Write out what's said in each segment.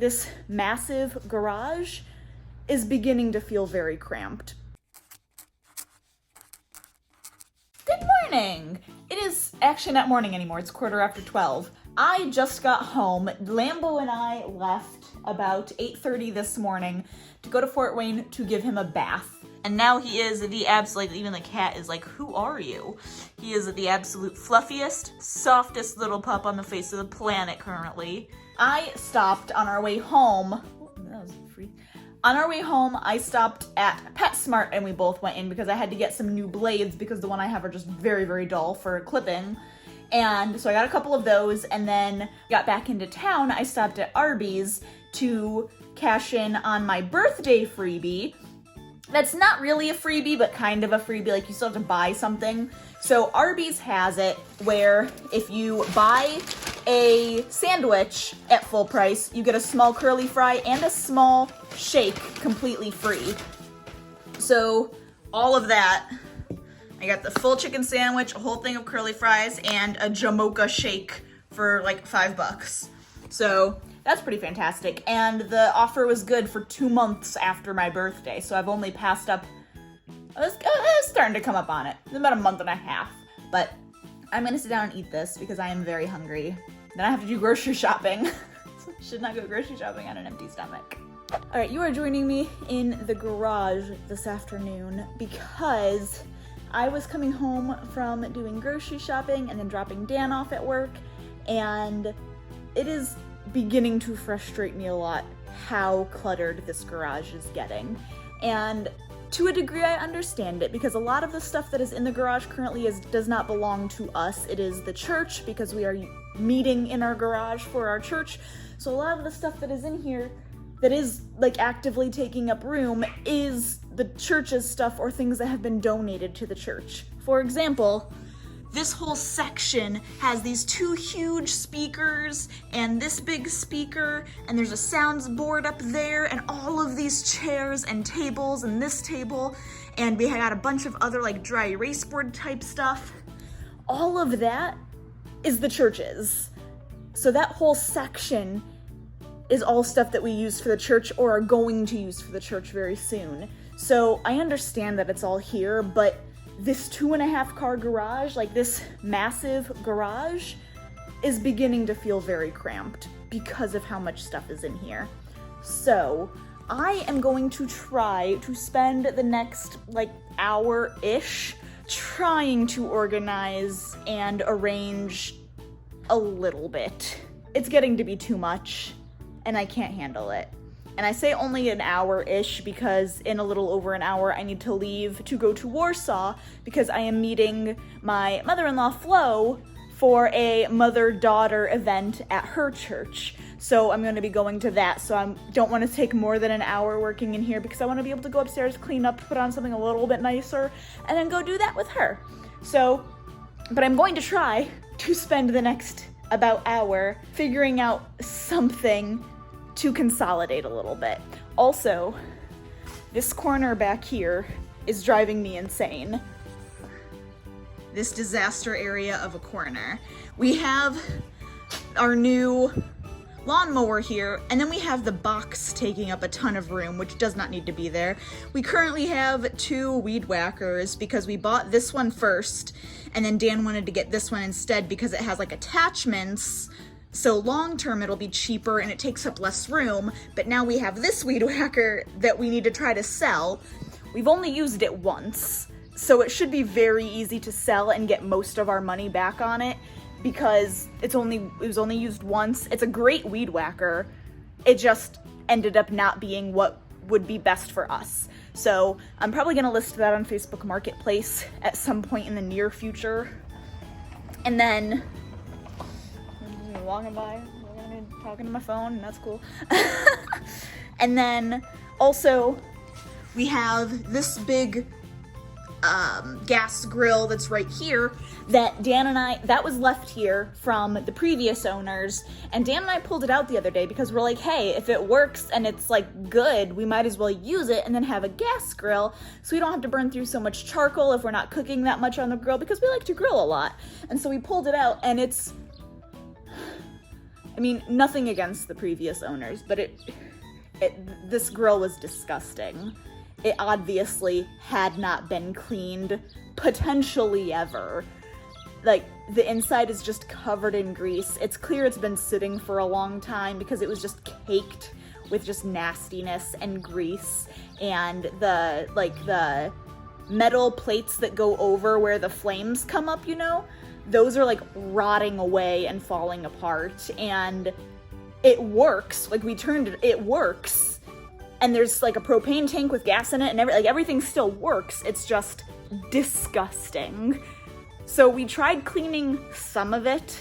This massive garage is beginning to feel very cramped. Good morning! It is actually not morning anymore, it's 12:15. I just got home. Lambeau and I left about 8:30 this morning to go to Fort Wayne to give him a bath. And now he is the absolute, even the cat is like, who are you? He is the absolute fluffiest, softest little pup on the face of the planet currently. I stopped on our way home. Oh, that was free. On our way home, I stopped at PetSmart and we both went in because I had to get some new blades because the one I have are just very, very dull for clipping. And so I got a couple of those and then got back into town. I stopped at Arby's to cash in on my birthday freebie. That's not really a freebie, but kind of a freebie, like you still have to buy something. So Arby's has it where if you buy a sandwich at full price, you get a small curly fry and a small shake completely free. So all of that, I got the full chicken sandwich, a whole thing of curly fries, and a Jamocha shake for like $5. So that's pretty fantastic. And the offer was good for 2 months after my birthday. So I've only passed up, I was starting to come up on it. It's about a month and a half. But I'm gonna sit down and eat this because I am very hungry. Then I have to do grocery shopping. So I should not go grocery shopping on an empty stomach. All right, you are joining me in the garage this afternoon because I was coming home from doing grocery shopping and then dropping Dan off at work, and it is beginning to frustrate me a lot how cluttered this garage is getting. And to a degree I understand it because a lot of the stuff that is in the garage currently does not belong to us. It is the church because we are meeting in our garage for our church. So a lot of the stuff that is in here that is like actively taking up room is the church's stuff or things that have been donated to the church. For example, this whole section has these 2 huge speakers and this big speaker, and there's a sounds board up there and all of these chairs and tables and this table, and we had a bunch of other like dry erase board type stuff. All of that is the church's. So that whole section is all stuff that we use for the church or are going to use for the church very soon. So I understand that it's all here, but this 2.5 car garage, like this massive garage, is beginning to feel very cramped because of how much stuff is in here. So I am going to try to spend the next like hour-ish trying to organize and arrange a little bit. It's getting to be too much and I can't handle it. And I say only an hour-ish because in a little over an hour I need to leave to go to Warsaw because I am meeting my mother-in-law Flo for a mother-daughter event at her church. So I'm going to be going to that. So I don't want to take more than an hour working in here because I want to be able to go upstairs, clean up, put on something a little bit nicer, and then go do that with her. So, but I'm going to try to spend the next about hour figuring out something to consolidate a little bit. Also, this corner back here is driving me insane. This disaster area of a corner. We have our new lawnmower here, and then we have the box taking up a ton of room, which does not need to be there. We currently have 2 weed whackers because we bought this one first, and then Dan wanted to get this one instead because it has like attachments. So long term it'll be cheaper and it takes up less room, but now we have this weed whacker that we need to try to sell. We've only used it once, so it should be very easy to sell and get most of our money back on it because it was only used once. It's a great weed whacker. It just ended up not being what would be best for us. So I'm probably gonna list that on Facebook Marketplace at some point in the near future. And then walking by, talking to my phone, and that's cool. And then also we have this big gas grill that's right here that Dan and I, that was left here from the previous owners, and Dan and I pulled it out the other day because we're like, hey, if it works and it's like good, we might as well use it and then have a gas grill so we don't have to burn through so much charcoal if we're not cooking that much on the grill because we like to grill a lot. And so we pulled it out and it's I mean, nothing against the previous owners, but this grill was disgusting. It obviously had not been cleaned, potentially ever. Like, the inside is just covered in grease. It's clear it's been sitting for a long time because it was just caked with just nastiness and grease, and the metal plates that go over where the flames come up, you know, those are like rotting away and falling apart. And it works, like we turned it works, and there's like a propane tank with gas in it and everything still works. It's just disgusting. So we tried cleaning some of it,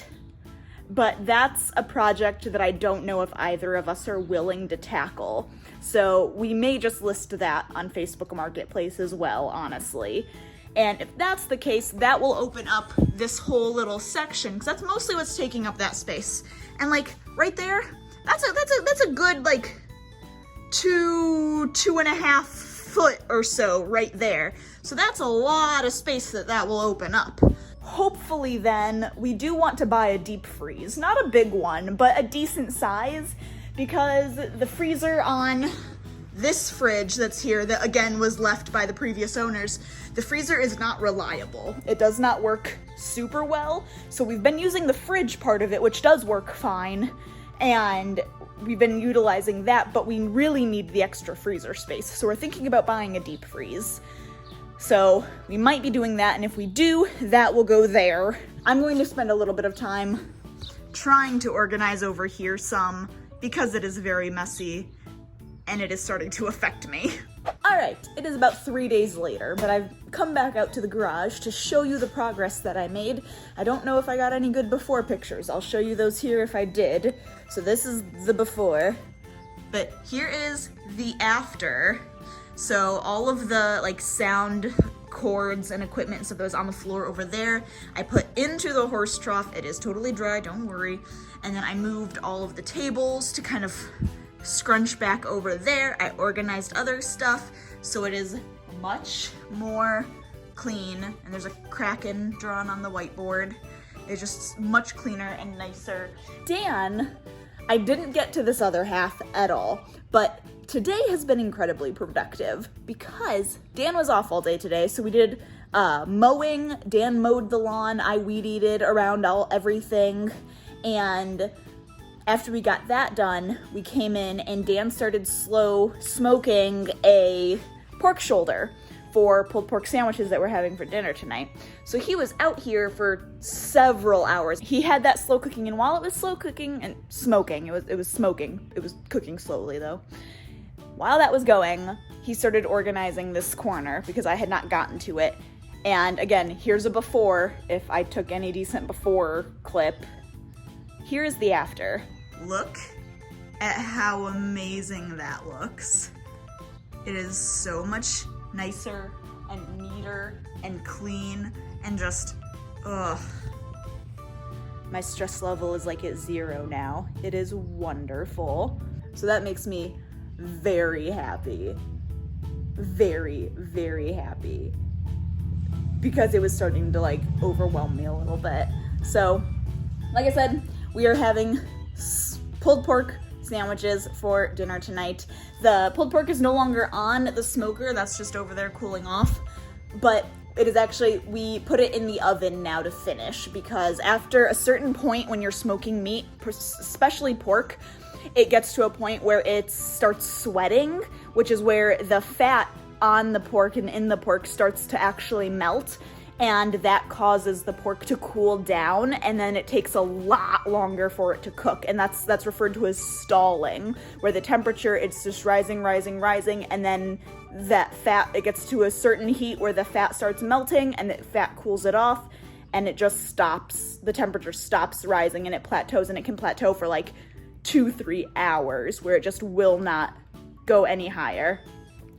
but that's a project that I don't know if either of us are willing to tackle. So we may just list that on Facebook Marketplace as well, honestly. And if that's the case, that will open up this whole little section, because that's mostly what's taking up that space. And like right there, that's a good like 2.5 foot or so right there. So that's a lot of space that will open up. Hopefully then, we do want to buy a deep freeze. Not a big one, but a decent size, because the freezer on this fridge that's here, that again was left by the previous owners, the freezer is not reliable. It does not work super well, so we've been using the fridge part of it, which does work fine, and we've been utilizing that, but we really need the extra freezer space, so we're thinking about buying a deep freeze. So we might be doing that, and if we do, that will go there. I'm going to spend a little bit of time trying to organize over here some, because it is very messy and it is starting to affect me. All right, it is about 3 days later, but I've come back out to the garage to show you the progress that I made. I don't know if I got any good before pictures. I'll show you those here if I did. So this is the before, but here is the after. So all of the like sound cords and equipment and stuff that was on the floor over there, I put into the horse trough. It is totally dry, don't worry. And then I moved all of the tables to kind of scrunch back over there. I organized other stuff, so it is much more clean. And there's a kraken drawn on the whiteboard. It's just much cleaner and nicer. Dan, I didn't get to this other half at all, but today has been incredibly productive because Dan was off all day today, so we did mowing. Dan mowed the lawn, I weed-eated around everything, and after we got that done, we came in and Dan started slow smoking a pork shoulder for pulled pork sandwiches that we're having for dinner tonight. So he was out here for several hours. He had that slow cooking, and while it was slow cooking and smoking, it was smoking. It was cooking slowly though. While that was going, he started organizing this corner because I had not gotten to it. And again, here's a before, if I took any decent before clip. Here's the after. Look at how amazing that looks. It is so much nicer and neater and clean and just, ugh. My stress level is like at 0 now. It is wonderful. So that makes me very happy. Very, very happy. Because it was starting to like overwhelm me a little bit. So, like I said, we are having pulled pork sandwiches for dinner tonight. The pulled pork is no longer on the smoker, that's just over there cooling off, but it is actually, we put it in the oven now to finish, because after a certain point when you're smoking meat, especially pork, it gets to a point where it starts sweating, which is where the fat on the pork and in the pork starts to actually melt, and that causes the pork to cool down, and then it takes a lot longer for it to cook, and that's referred to as stalling, where the temperature, it's just rising, and then that fat, it gets to a certain heat where the fat starts melting, and the fat cools it off, and it just stops, the temperature stops rising, and it plateaus, and it can plateau for like 2-3 hours, where it just will not go any higher.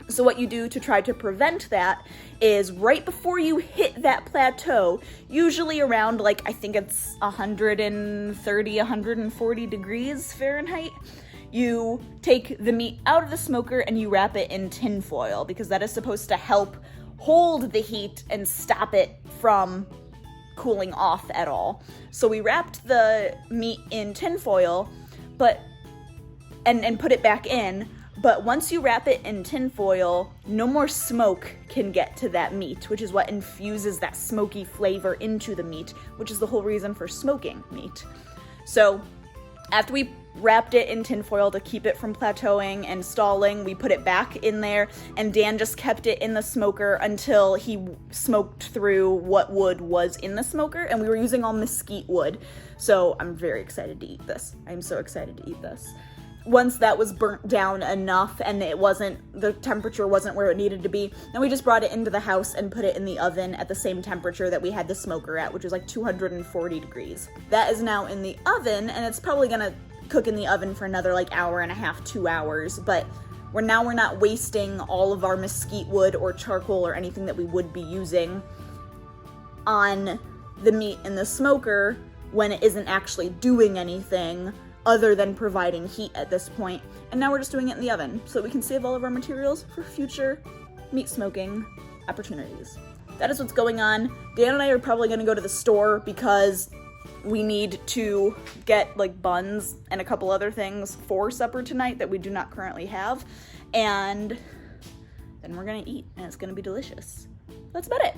So what you do to try to prevent that is right before you hit that plateau, usually around like, I think it's 130, 140 degrees Fahrenheit, you take the meat out of the smoker and you wrap it in tin foil, because that is supposed to help hold the heat and stop it from cooling off at all. So we wrapped the meat in tinfoil, and put it back in. But once you wrap it in tinfoil, no more smoke can get to that meat, which is what infuses that smoky flavor into the meat, which is the whole reason for smoking meat. So after we wrapped it in tinfoil to keep it from plateauing and stalling, we put it back in there, and Dan just kept it in the smoker until he smoked through what wood was in the smoker, and we were using all mesquite wood. So I'm very excited to eat this. I'm so excited to eat this. Once that was burnt down enough and the temperature wasn't where it needed to be, then we just brought it into the house and put it in the oven at the same temperature that we had the smoker at, which was like 240 degrees. That is now in the oven, and it's probably gonna cook in the oven for another like hour and a half, 2 hours, but we're not wasting all of our mesquite wood or charcoal or anything that we would be using on the meat in the smoker when it isn't actually doing anything other than providing heat at this point. And now we're just doing it in the oven so we can save all of our materials for future meat smoking opportunities. That is what's going on. Dan and I are probably gonna go to the store because we need to get like buns and a couple other things for supper tonight that we do not currently have. And then we're gonna eat, and it's gonna be delicious. That's about it.